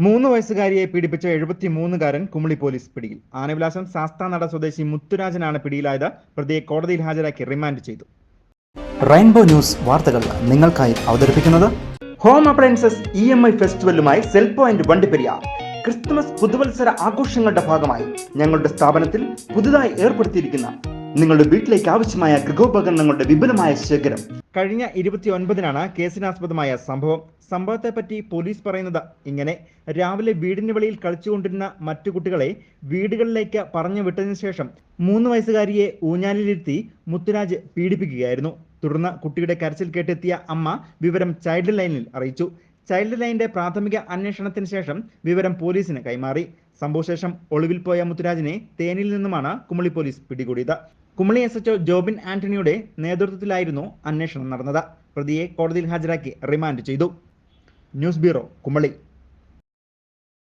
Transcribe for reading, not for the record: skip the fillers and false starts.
3 വയസ്സുകാരിയെ പീഡിപ്പിച്ച 73-കാരൻ കുമളി പോലീസ് പിടിയിൽ. ആനവിലാസം ശാസ്താനട സ്വദേശി മുത്തുരാജനാണ് പിടിയിലായത്. പ്രതിയെ കോടതിയിൽ ഹാജരാക്കി റിമാൻഡ് ചെയ്തു. റെയിൻബോ ന്യൂസ് വാർത്തകൾ നിങ്ങൾക്കായി അവതരിപ്പിക്കുന്നത് ഹോം അപ്ലയൻസസ് EMI ഫെസ്റ്റിവലുമായി സെൽ പോയിന്റ് വണ്ടിപ്പെരിയാർ. ക്രിസ്തുമസ് പുതുവത്സര ആഘോഷങ്ങളുടെ ഭാഗമായി ഞങ്ങളുടെ സ്ഥാപനത്തിൽ പുതുതായി ഏർപ്പെടുത്തിയിരിക്കുന്ന നിങ്ങളുടെ വീട്ടിലേക്ക് ആവശ്യമായ ഗൃഹോപകരണങ്ങളുടെ വിപുലമായ ശേഖരം. കഴിഞ്ഞ 29-നാണ് കേസിനാസ്പദമായ സംഭവം. സംഭവത്തെപ്പറ്റി പോലീസ് പറയുന്നത് ഇങ്ങനെ: രാവിലെ വീടിന് വെളിയിൽ കളിച്ചുകൊണ്ടിരുന്ന മറ്റു കുട്ടികളെ വീടുകളിലേക്ക് പറഞ്ഞു വിട്ടതിനു ശേഷം 3 വയസ്സുകാരിയെ ഊഞ്ഞാലിലിരുത്തി മുത്തുരാജ് പീഡിപ്പിക്കുകയായിരുന്നു. തുടർന്ന് കുട്ടിയുടെ കരച്ചിൽ കേട്ടെത്തിയ അമ്മ വിവരം ചൈൽഡ് ലൈനിൽ അറിയിച്ചു. ചൈൽഡ് ലൈനിന്റെ പ്രാഥമിക അന്വേഷണത്തിന് ശേഷം വിവരം പോലീസിന് കൈമാറി. സംഭവശേഷം ഒളിവിൽ പോയ മുത്തുരാജിനെ തേനിയിൽ നിന്നുമാണ് കുമളി പോലീസ് പിടികൂടിയത്. കുമളി SHO ജോബിൻ ആന്റണിയുടെ നേതൃത്വത്തിലായിരുന്നു അന്വേഷണം നടന്നത്. പ്രതിയെ കോടതിയിൽ ഹാജരാക്കി റിമാൻഡ് ചെയ്തു. News bureau, Kumily.